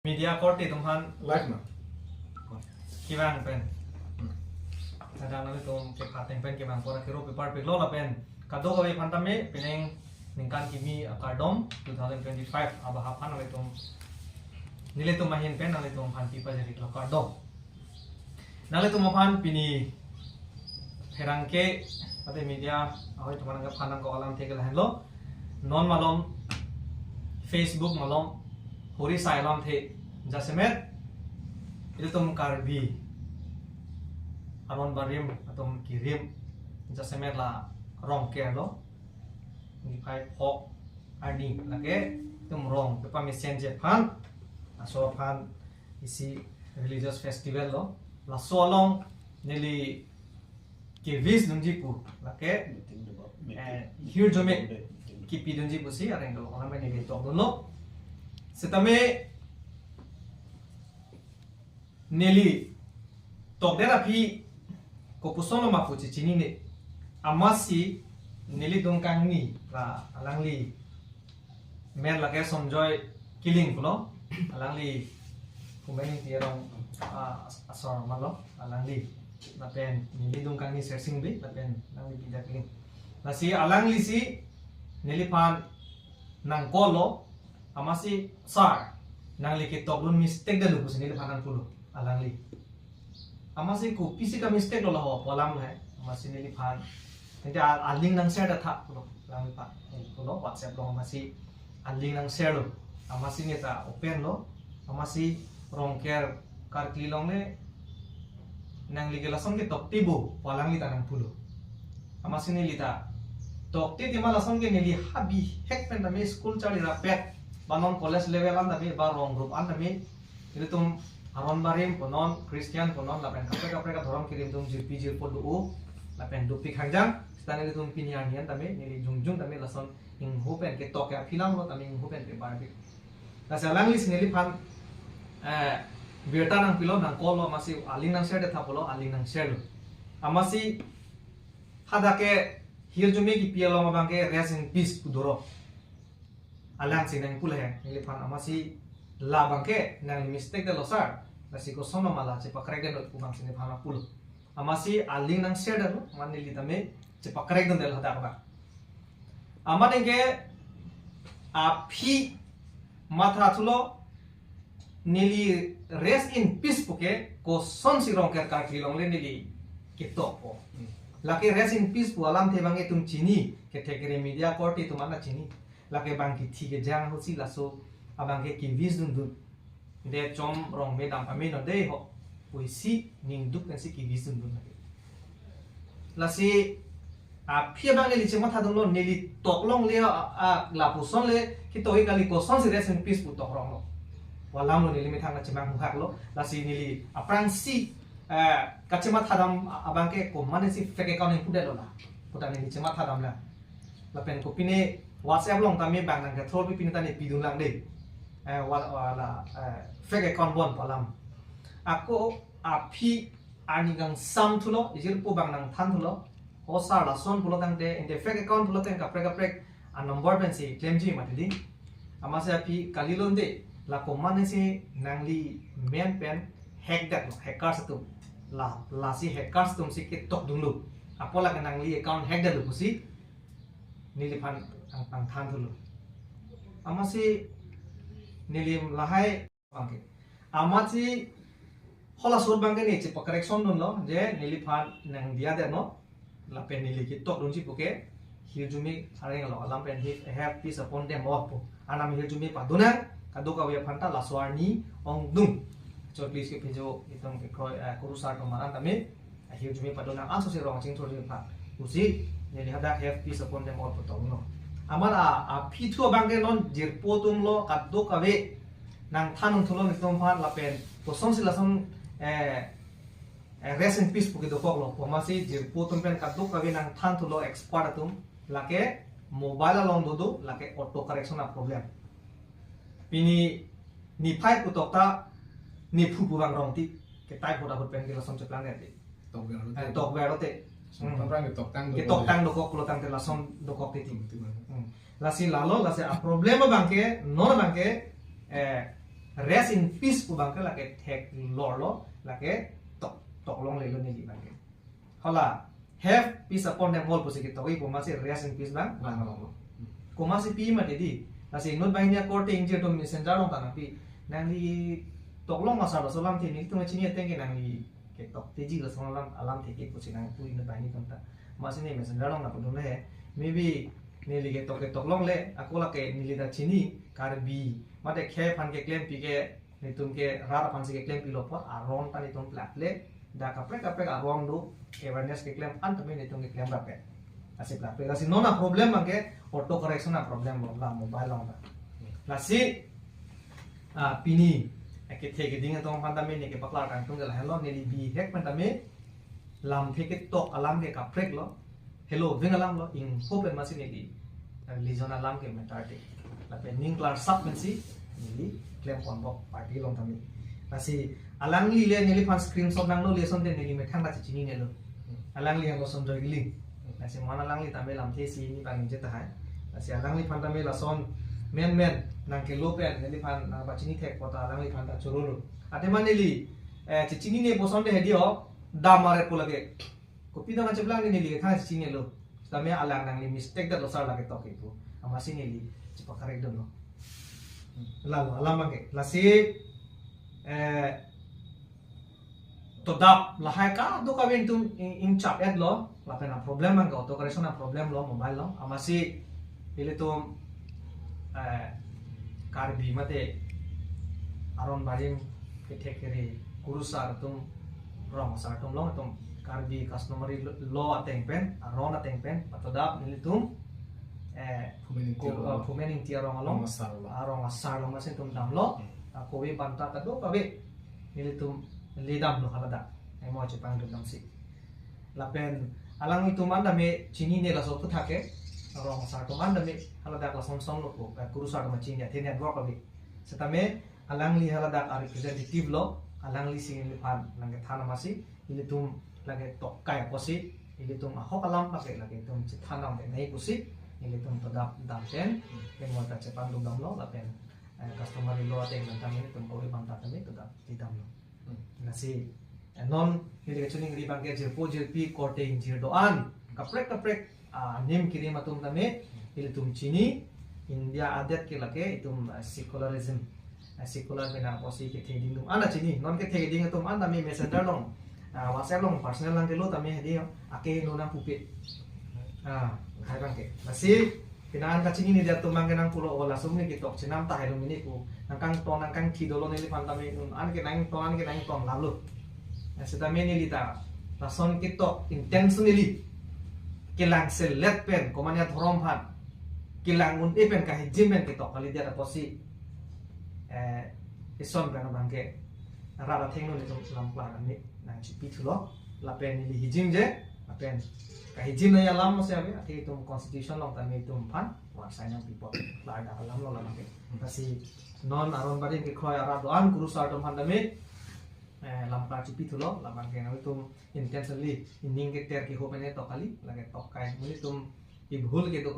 Media court itu kan live na kibang pen kadang nanti tuh ke pateng pen kibang pora kiro paper peklo la pen kado kami pantame peneng ningkan kimi akadom 2025 aba hapan nanti tuh nilai tuh mahin pen nanti tuh pan pipa jadi kilo kado nanti tuh mapan pini herangke pada media ahoy tuh manangga pandang ko alam tegel hello non malom Facebook malom hori sailam the jasemet itu tuh karbi aron barim atau kirim jasemet lah rongke lo ni pai pok ani lake itu rong pepa messenger pan aso pan isi religious festival lo la solong nili kivis nungjipu lake here jome kipi nungjipu si areng lo orang main ni to lo setame neli tokdera pi kopusono mafuci cini ne amasi neli dongkang ni la alangli mer la ke somjoy killing pulo alangli kumeni tierong asor malo alangli lapen neli dongkang ni searching bi lapen alangli pida killing lasi alangli si neli pan nang kolo amasi sar nang likit toklun mistake da lupu sini depan pulo alangli amasi ku pisi ka mistake lo laho polam hai amasi nili phan nanti aling nang share da tha pulo langli pa pulo whatsapp lo amasi aling nang share lo amasi ni ta open lo amasi rongker kar klilong le nang ligela song ke tok tibu polangli ta nang pulo amasi nili ta tok ti mala song ke nili habi hek pen da me school chali ra pet banon college level an dami ba rong group an dami itu tum aron barim ponon Christian ponon lapen kapre ka thorom kirim tum jirpi jirpo du lapen dupi khangjang stane tum pinian hian dami nili jungjung dami lason ing hopen ke tok ya filang lo dami ing hopen ke barbi la salang lis nili pan berta nang pilo nang kolo masih aling nang share de thapolo aling nang share lo amasi hadake hirjume ki pialo mabangke rest in peace pudoro alang sing nang pula he nili pan amasi la bangke nang mistake de losar nasi ko sono mala che pakrek de ku bang sing phana pul amasi aling nang share de man nili tame che pakrek de hada ba amane ke aphi matha thulo nili rest in peace puke ko son si rong ker ka kilong le nili ke topo laki rest in peace pu alam the bange tum chini ke thekere media court tu mana chini laki bang ki thike jang hosi laso abang ke vis dun dun de chom rong me dam ame no de ho puisi ning duk kan si vis dun dun lasi a phia bang le chema tha dun lo neli toklong le a la puson le ki toi kali ko son si rest in peace pu tok rong lo walam lo neli me thang na chema hu hak lo lasi neli aprang si kachema thadam abang ke ko mane si fake account pu de lo la puta neli chema thadam la lapen ko pine WhatsApp long kami bang nang thol pi pinta ni pidung lang de wala fake account bon palam ako api ani gang sam thulo ijil pu bang nang than thulo o sar la son pulo tang de in the fake account pulo tang kapre a number ben si claim ji matidi amase api kalilon de la ko mane si nangli men pen hack that hackers tu la si hackers tum si ke tok dulu apola ka nangli account hack that lu si nilipan ang than thulu amasi nilim lahai bangke amasi hola sur bangke ni che correction dun lo je nilipan nang dia de no la pen nili ki tok dun chi puke hirjumi areng lo alam pen he have peace upon them all po anam hirjumi paduna kaduka we phanta la swarni ong dung so please ke pejo itong ke kroi kurusar to maran tame hirjumi paduna anso se rong ching thori pha usi nili hada have peace upon them all po to no amara a pithu bangke non jirpo tum lo kaddo kawe nang thanung thulo ni tom phan la pen ko som sila som rest in peace puki do koklo pomasi jirpo tum pen kaddo kawe nang than thulo expert atum lake mobile along dodo lake auto correction a problem pini ni phai putokta ni phu pu bang rong ti ke tai phoda hot pen ke som cheplang ne tok vero te ke tok tang do kok lo tang te la som do kok te ting lasi lalo lasi a problema bangke non bangke rest in peace pu bang ke lake thek lor lo lake tok long le lo ni bang ke hola have peace upon them all pu se ki toki pu ma se rest in peace bang lang long lo ko ma se pi ma de di la se not bang nya court inje to messenger long ta na pi nang li tok long ma sa lo so lam thi ni tu ma chi ni teng ke nang li ke tok te ji lo so lam alam the ke pu se nang pu in bang ni ton ta ma se ni messenger long na pu le maybe ni li ke tok long le aku la ke ni li da chini kar bi ma de khe phan ke claim pi ke ni tum ke ra phan se ke claim pi lo por aron ta ni tum plat le da kapre arong do awareness ke claim an tami ni tum ke claim rape asip plat pe asi nona problem ke auto correction na problem lo la mobile long da la si pini ke the ke ding tong phan tami ni ke pakla tang tung ke la hello ni li bi hek phan tami lam the ke tok alam ke kaprek lo hello vingalam lo in hope and masini di lijon alam ke mentality la pe ning klar sub mensi ni claim kon bok party long tami asi alang li le ni fan screenshot nang lo le son de ni me thang da chi ni ne lo alang li ngo son joy li asi mon alang li tame lam the si ni bang je ta hai asi alang li fan tame la son men nang ke lo pen ni fan ba chi ni thek pota alang li fan da churu ate man li chi ni ne bo son de he dio da mare ko lage kopi da macam lang ni li ka chi ni lo tame alang nang li mistake da lo sar lage to ke pu amasi ni li cepat correct dong lo lalu alam ke la si to dap la hai ka do ka ben tum in chat ad lo la pena problem ang auto correction na problem lo mobile lo amasi ile tum kar bi mate aron barim ke thekere guru sar tum rong sar tum lo tum kar bi customer lo ateng pen aron ateng pen to dap ile tum fumening tia rong along arong asar lo masin tum dam lo ko we banta ka do ka we ile tum lidam lo halada ai mo che pang dum si la pen alang itu manda me chini ne la so tu thake rong sa to manda me halada la som som lo ko kuru sa ma chini the network abi setame alang li halada ka representative lo alang li sing li pan lang thana masi ile tum lage tok kai posi ile tum hok alam pa ke lage tum chi thana me nei posi ile tum to dap dam ten ke mo ta che pang dum lo la pen customer lo ateng nang ini tum ko banta tami to dap ti dam lo nasi non ini kecuali ngiri bangke jirpo jirpi korting jirdoan kaprek nim kiri matum tame ini tum chini India adat ke lake itum secularism secular bena posi ke theding dum ana chini non ke theding tum anda me messenger long whatsapp long personal lang ke lo tame hedi ake no na pupe hai bangke nasi pinaan ka chini ni dia tumang ke nang pulo wala sumni ke tok chinam ta hai lo mini ku nangkang kidolo nili pantame nun an ke nang ton lalu seta me nili ta rason kito intentionally kilang selet pen komanya thorom phan kilang un pen ka hijimen kito kali dia posi ison kan bangke rara thengno ni lam kla ni nang chipi thulo la pen nili hijim je la pen ka hijim na yalam se ave ati tum constitution long tame tum phan wa sainang people la da alam lo la bangke kasi non aron bari ke khoy ara doan guru sartom handame lampa chipi thulo lamang ke ngai tum intentionally inning ke ter ke hopene to kali lage to kai muni tum i bhul ke to